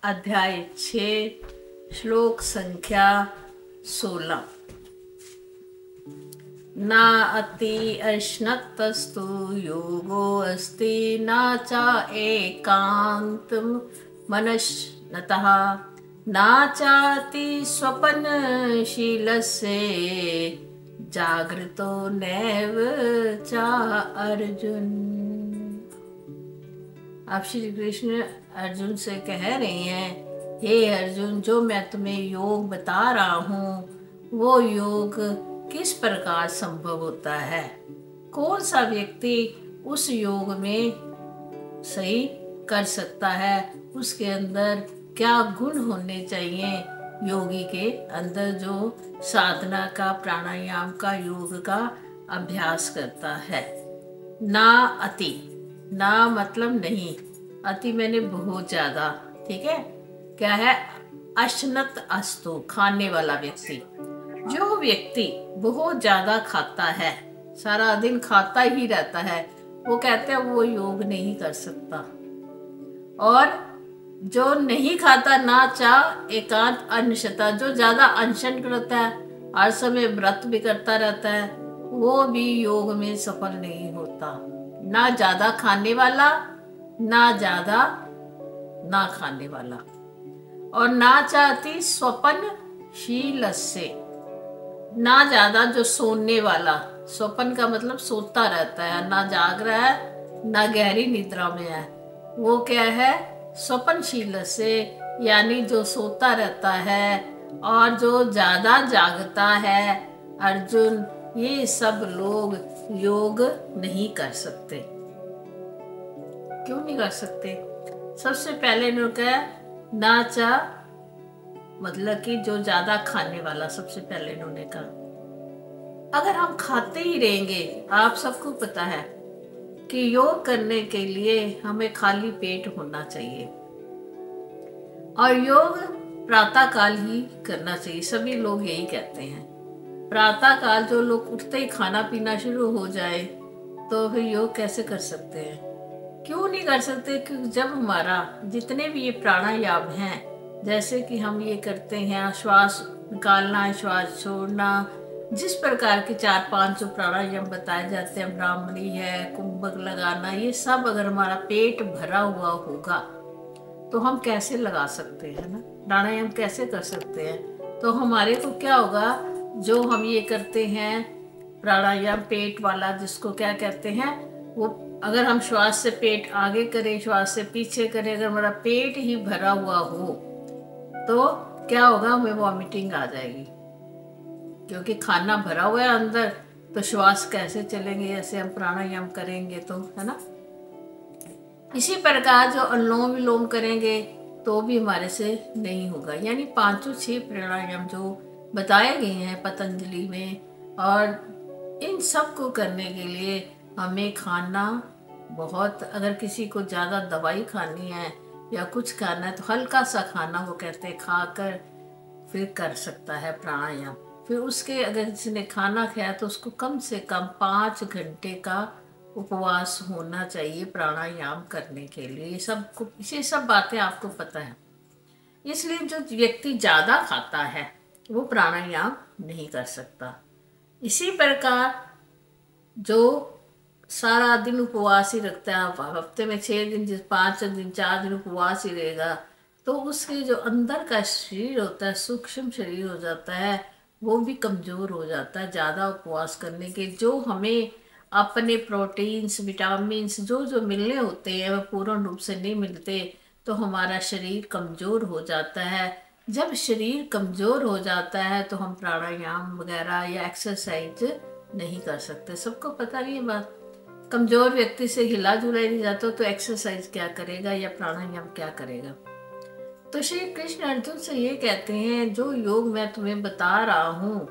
अध्याय 6 श्लोक संख्या 16। ना अति अश्नतस्तु योगो अस्ति ना चा एकांत मनश्नतः ना चाति स्वपनशीलस्य जागृतो नैव चा अर्जुन। आप श्री कृष्ण अर्जुन से कह रहे हैं, हे अर्जुन, जो मैं तुम्हें योग बता रहा हूँ वो योग किस प्रकार संभव होता है। कौन सा व्यक्ति उस योग में सही कर सकता है, उसके अंदर क्या गुण होने चाहिए योगी के अंदर जो साधना का, प्राणायाम का, योग का अभ्यास करता है। ना अति, ना मतलब नहीं, अति मैंने बहुत ज्यादा, ठीक है। क्या है? अश्नत अस्तु, खाने वाला व्यक्ति। जो व्यक्ति बहुत ज्यादा खाता है, सारा दिन खाता ही रहता है, वो कहते हैं वो योग नहीं कर सकता। और जो नहीं खाता, ना चा एकांत अनशता, जो ज्यादा अनशन करता है, हर समय व्रत भी करता रहता है, वो भी योग में सफल नहीं होता। ना ज्यादा खाने वाला, ना ज्यादा ना खाने वाला, और ना चाहती स्वपनशील से, ना ज्यादा जो सोने वाला, स्वपन का मतलब सोता रहता है, ना जाग रहा है ना गहरी निद्रा में है, वो क्या है? स्वपनशील से, यानी जो सोता रहता है। और जो ज्यादा जागता है, अर्जुन, ये सब लोग योग नहीं कर सकते। क्यों नहीं कर सकते? सबसे पहले इन्होंने कहा ना चा, मतलब कि जो ज्यादा खाने वाला, सबसे पहले इन्होंने कहा। अगर हम खाते ही रहेंगे, आप सबको पता है कि योग करने के लिए हमें खाली पेट होना चाहिए, और योग प्रातः काल ही करना चाहिए। सभी लोग यही कहते हैं। प्रातः काल जो लोग उठते ही खाना पीना शुरू हो जाए तो फिर योग कैसे कर सकते हैं? क्यों नहीं कर सकते? क्योंकि जब हमारा जितने भी ये प्राणायाम हैं, जैसे कि हम ये करते हैं, श्वास निकालना, श्वास छोड़ना, जिस प्रकार के 4-5 जो प्राणायाम बताए जाते हैं, ब्राह्मणी है, कुंभक लगाना, ये सब अगर हमारा पेट भरा हुआ होगा तो हम कैसे लगा सकते हैं ना, प्राणायाम कैसे कर सकते हैं? तो हमारे को क्या होगा, जो हम ये करते हैं प्राणायाम पेट वाला, जिसको क्या कहते हैं, वो अगर हम श्वास से पेट आगे करें, श्वास से पीछे करें, अगर हमारा पेट ही भरा हुआ हो तो क्या होगा? हमें वॉमिटिंग आ जाएगी, क्योंकि खाना भरा हुआ है अंदर, तो श्वास कैसे चलेंगे? ऐसे हम प्राणायाम करेंगे तो, है ना। इसी प्रकार जो अनुलोम विलोम करेंगे तो भी हमारे से नहीं होगा। यानी 5-6 प्राणायाम जो बताए गए हैं पतंजलि में, और इन सब को करने के लिए हमें खाना बहुत, अगर किसी को ज़्यादा दवाई खानी है या कुछ खाना है तो हल्का सा खाना, वो कहते हैं, खाकर फिर कर सकता है प्राणायाम। फिर उसके अगर किसी ने खाना खाया तो उसको कम से कम 5 घंटे का उपवास होना चाहिए प्राणायाम करने के लिए। ये सब बातें आपको पता है। इसलिए जो व्यक्ति ज़्यादा खाता है वो प्राणायाम नहीं कर सकता। इसी प्रकार जो सारा दिन उपवास ही रखता है, हफ्ते में 6 दिन, 5 दिन, 4 दिन उपवास ही रहेगा, तो उसके जो अंदर का शरीर होता है, सूक्ष्म शरीर हो जाता है, वो भी कमज़ोर हो जाता है ज़्यादा उपवास करने के। जो हमें अपने प्रोटीन्स, विटामिन्स जो जो मिलने होते हैं वो पूर्ण रूप से नहीं मिलते, तो हमारा शरीर कमज़ोर हो जाता है। जब शरीर कमज़ोर हो जाता है तो हम प्राणायाम वगैरह या एक्सरसाइज नहीं कर सकते। सबको पता नहीं है बात। कमज़ोर व्यक्ति से हिला जुला नहीं जाता तो एक्सरसाइज क्या करेगा या प्राणायाम क्या करेगा? तो श्री कृष्ण अर्जुन से ये कहते हैं, जो योग मैं तुम्हें बता रहा हूँ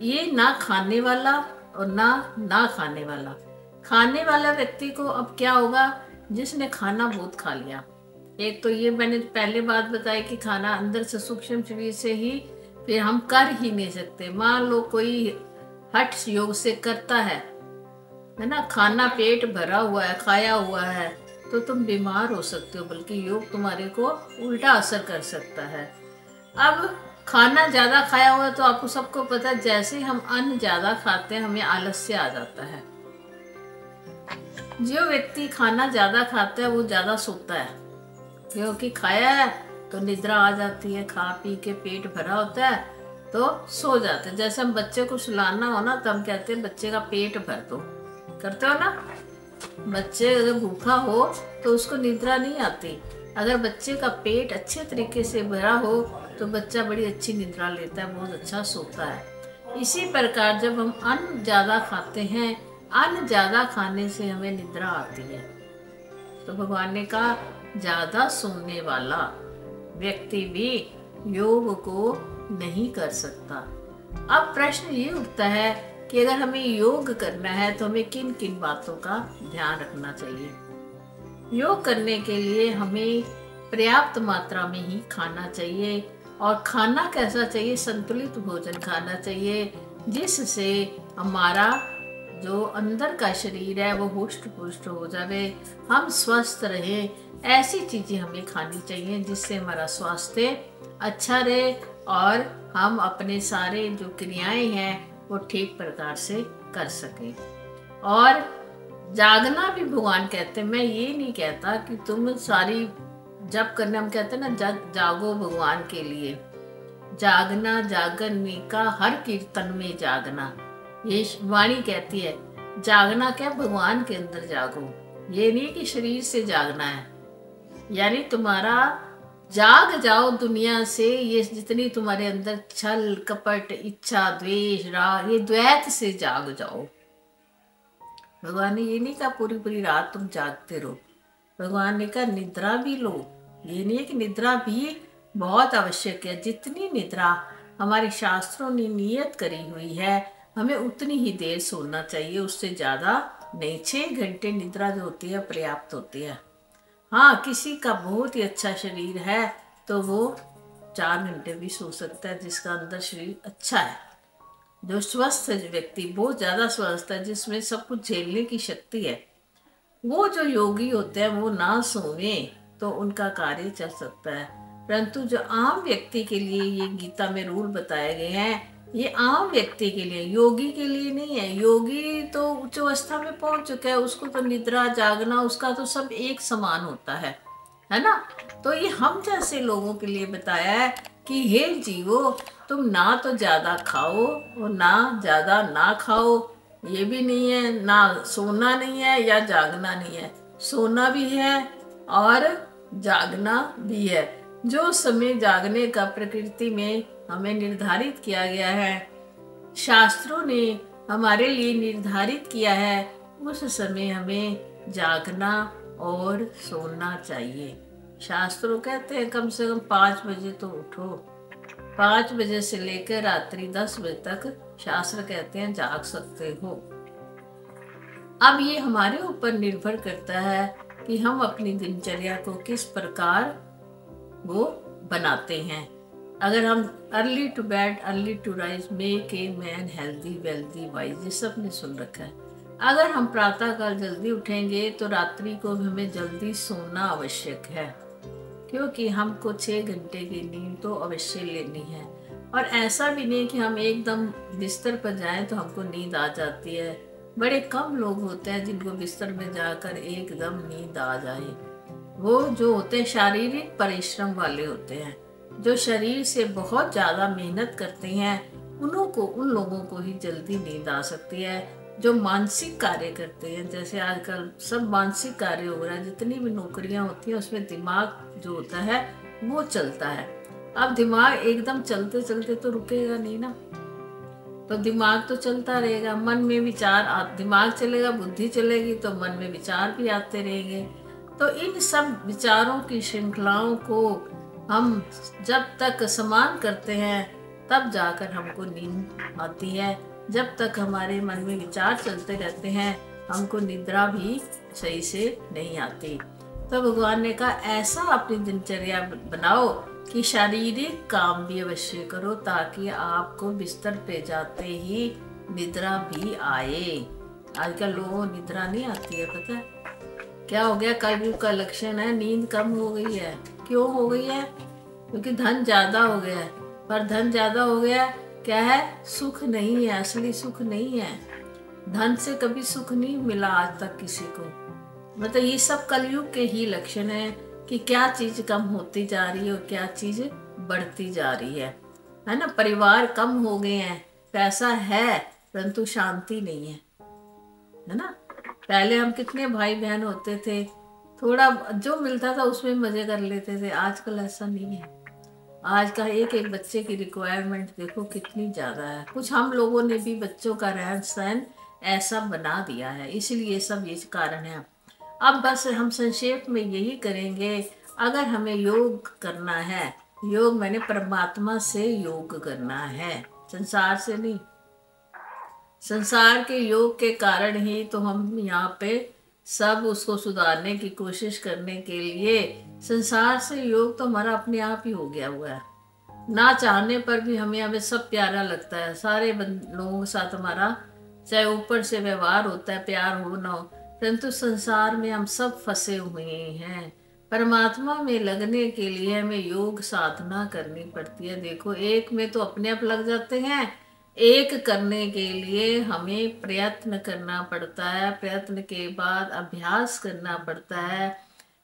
ये ना खाने वाला और ना खाने वाला। खाने वाला व्यक्ति को अब क्या होगा? जिसने खाना बहुत खा लिया। एक तो ये मैंने पहले बात बताई कि खाना अंदर से, सूक्ष्म शरीर से ही फिर हम कर ही नहीं सकते। मान लो कोई हठ योग से करता है ना, खाना पेट भरा हुआ है, खाया हुआ है, तो तुम बीमार हो सकते हो, बल्कि योग तुम्हारे को उल्टा असर कर सकता है। अब खाना ज़्यादा खाया हुआ तो आपको सबको पता है, जैसे ही हम अन्न ज़्यादा खाते हैं हमें आलस्य आ जाता है। जो व्यक्ति खाना ज़्यादा खाता है वो ज़्यादा सोता है, क्योंकि खाया है तो निद्रा आ जाती है, खा पी के पेट भरा होता है तो सो जाते हैं। जैसे हम बच्चे को सुलाना हो ना तो हम कहते हैं बच्चे का पेट भर दो, करते हो ना। बच्चे अगर भूखा हो तो उसको निद्रा नहीं आती। अगर बच्चे का पेट अच्छे तरीके से भरा हो तो बच्चा बड़ी अच्छी निद्रा लेता है, बहुत अच्छा सोता है। इसी प्रकार जब हम अन्न ज़्यादा खाते हैं, अन्न ज़्यादा खाने से हमें निद्रा आती है। तो भगवान ने कहा ज़्यादा सोने वाला व्यक्ति भी योग को नहीं कर सकता। अब प्रश्न ये उठता है कि अगर हमें योग करना है तो हमें किन किन बातों का ध्यान रखना चाहिए। योग करने के लिए हमें पर्याप्त मात्रा में ही खाना चाहिए, और खाना कैसा चाहिए, संतुलित भोजन खाना चाहिए, जिससे हमारा जो अंदर का शरीर है वो हुष्ट पुष्ट हो जाए, हम स्वस्थ रहें। ऐसी चीज़ें हमें खानी चाहिए जिससे हमारा स्वास्थ्य अच्छा रहे और हम अपने सारे जो क्रियाएं हैं वो ठीक प्रकार से कर सकें। और जागना भी भगवान कहते हैं, मैं ये नहीं कहता कि तुम सारी जब करने, हम कहते हैं ना जागो भगवान के लिए, जागना जागने का हर कीर्तन में जागना, ये वाणी कहती है। जागना क्या, भगवान के अंदर जागो, ये नहीं कि शरीर से जागना है। यानी तुम्हारा जाग जाओ दुनिया से, ये जितनी तुम्हारे अंदर छल कपट इच्छा द्वेष राग, ये द्वैत से जाग जाओ। भगवान ने ये नहीं कहा पूरी पूरी रात तुम जागते रहो, भगवान ने कहा निद्रा भी लो। ये नहीं है कि निद्रा भी बहुत आवश्यक है, जितनी निद्रा हमारे शास्त्रों ने नियत करी हुई है हमें उतनी ही देर सोना चाहिए, उससे ज़्यादा नहीं। 6 घंटे निद्रा जो होती है पर्याप्त होती है। हाँ, किसी का बहुत ही अच्छा शरीर है तो वो 4 घंटे भी सो सकता है, जिसका अंदर शरीर अच्छा है। जो स्वस्थ व्यक्ति, बहुत ज़्यादा स्वस्थ है, जिसमें सब कुछ झेलने की शक्ति है, वो जो योगी होते हैं वो ना सोवे तो उनका कार्य चल सकता है। परंतु जो आम व्यक्ति के लिए ये गीता में रूल बताए गए हैं, ये आम व्यक्ति के लिए, योगी के लिए नहीं है। योगी तो उच्च अवस्था में पहुंच चुका है, उसको तो निद्रा जागना उसका तो सब एक समान होता है ना। तो ये हम जैसे लोगों के लिए बताया है कि हे जीवो, तुम ना तो ज्यादा खाओ और ना ज्यादा ना खाओ। ये भी नहीं है ना सोना नहीं है या जागना नहीं है, सोना भी है और जागना भी है। जो समय जागने का प्रकृति में हमें निर्धारित किया गया है, शास्त्रों ने हमारे लिए निर्धारित किया है, उस समय हमें जागना और सोना चाहिए। शास्त्रों कहते हैं कम से कम 5 बजे तो उठो, 5 बजे से लेकर रात्रि 10 बजे तक शास्त्र कहते हैं जाग सकते हो। अब ये हमारे ऊपर निर्भर करता है कि हम अपनी दिनचर्या को किस प्रकार वो बनाते हैं। अगर हम early to bed early to rise make a man healthy wealthy wise, ये सब ने सुन रखा है। अगर हम प्रातःकाल जल्दी उठेंगे तो रात्रि को हमें जल्दी सोना आवश्यक है, क्योंकि हमको 6 घंटे की नींद तो अवश्य लेनी है। और ऐसा भी नहीं कि हम एकदम बिस्तर पर जाएं तो हमको नींद आ जाती है। बड़े कम लोग होते हैं जिनको बिस्तर में जाकर एकदम नींद आ जाए। वो जो होते हैं शारीरिक परिश्रम वाले होते हैं, जो शरीर से बहुत ज़्यादा मेहनत करते हैं, उन लोगों को ही जल्दी नींद आ सकती है। जो मानसिक कार्य करते हैं, जैसे आजकल सब मानसिक कार्य हो रहा है, जितनी भी नौकरियां होती हैं उसमें दिमाग जो होता है वो चलता है। अब दिमाग एकदम चलते चलते तो रुकेगा नहीं ना, तो दिमाग तो चलता रहेगा। मन में विचार, दिमाग चलेगा, बुद्धि चलेगी तो मन में विचार भी आते रहेंगे। तो इन सब विचारों की श्रृंखलाओं को हम जब तक समान करते हैं तब जाकर हमको नींद आती है। जब तक हमारे मन में विचार चलते रहते हैं हमको निद्रा भी सही से नहीं आती। तो भगवान ने कहा ऐसा अपनी दिनचर्या बनाओ कि शारीरिक काम भी अवश्य करो, ताकि आपको बिस्तर पे जाते ही निद्रा भी आए। आजकल लोगों को निद्रा नहीं आती है, पता है क्या हो गया? कलयुग का लक्षण है, नींद कम हो गई है। क्यों हो गई है? क्योंकि धन ज्यादा हो गया है। पर धन ज्यादा हो गया क्या है? सुख नहीं है, असली सुख नहीं है। धन से कभी सुख नहीं मिला आज तक किसी को। मतलब ये सब कलयुग के ही लक्षण है कि क्या चीज कम होती जा रही है और क्या चीज बढ़ती जा रही है ना। परिवार कम हो गए हैं, पैसा है परंतु शांति नहीं है ना। पहले हम कितने भाई बहन होते थे, थोड़ा जो मिलता था उसमें मजे कर लेते थे। आजकल ऐसा नहीं है। आज का एक एक बच्चे की रिक्वायरमेंट देखो कितनी ज्यादा है। कुछ हम लोगों ने भी बच्चों का रहन सहन ऐसा बना दिया है, इसलिए सब ये कारण है। अब बस हम संक्षेप में यही करेंगे, अगर हमें योग करना है, योग मैंने परमात्मा से योग करना है, संसार से नहीं। संसार के योग के कारण ही तो हम यहाँ पे सब उसको सुधारने की कोशिश करने के लिए, संसार से योग तो हमारा अपने आप ही हो गया हुआ है। ना चाहने पर भी हमें हमें सब प्यारा लगता है। सारे लोगों के साथ हमारा चाहे ऊपर से व्यवहार होता है, प्यार हो ना हो, परंतु संसार में हम सब फंसे हुए हैं। परमात्मा में लगने के लिए हमें योग साधना करनी पड़ती है। देखो, एक में तो अपने आप लग जाते हैं, एक करने के लिए हमें प्रयत्न करना पड़ता है। प्रयत्न के बाद अभ्यास करना पड़ता है।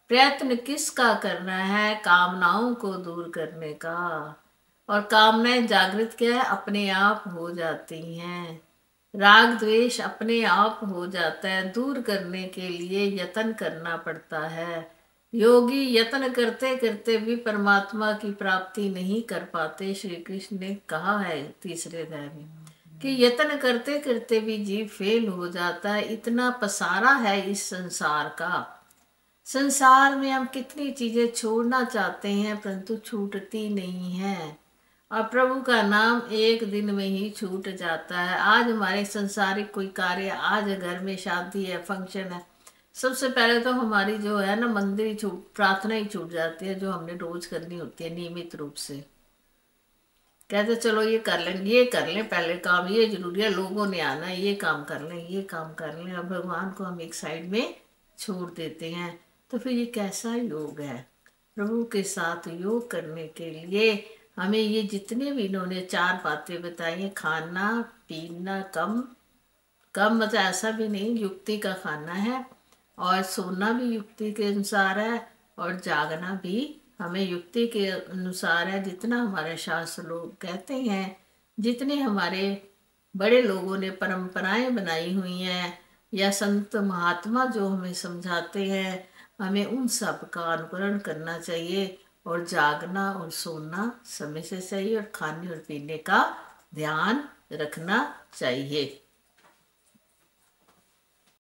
प्रयत्न किसका करना है? कामनाओं को दूर करने का। और कामनाएं जागृत क्या है? अपने आप हो जाती हैं। राग द्वेष अपने आप हो जाता है। दूर करने के लिए यत्न करना पड़ता है। योगी यत्न करते करते भी परमात्मा की प्राप्ति नहीं कर पाते। श्री कृष्ण ने कहा है तीसरे अध्याय में कि यत्न करते करते भी जीव फेल हो जाता है। इतना पसारा है इस संसार का। संसार में हम कितनी चीजें छोड़ना चाहते हैं परंतु छूटती नहीं है। और प्रभु का नाम एक दिन में ही छूट जाता है। आज हमारे संसारिक कोई कार्य, आज घर में शादी है, फंक्शन है, सबसे पहले तो हमारी जो है ना मंदिर ही छूट, प्रार्थना ही छूट जाती है, जो हमने रोज करनी होती है नियमित रूप से। कहते चलो ये कर लें, ये कर लें, पहले काम ये जरूरी है, लोगों ने आना है, ये काम कर लें, ये काम कर लें, और भगवान को हम एक साइड में छोड़ देते हैं। तो फिर ये कैसा योग है? प्रभु के साथ योग करने के लिए हमें ये जितने भी इन्होंने चार बातें बताई हैं, खाना पीना कम कम, मतलब ऐसा भी नहीं, युक्ति का खाना है, और सोना भी युक्ति के अनुसार है, और जागना भी हमें युक्ति के अनुसार है। जितना हमारे शास्त्र लोग कहते हैं, जितने हमारे बड़े लोगों ने परंपराएं बनाई हुई हैं, या संत महात्मा जो हमें समझाते हैं, हमें उन सब का अनुकरण करना चाहिए। और जागना और सोना समय से चाहिए, और खाने और पीने का ध्यान रखना चाहिए।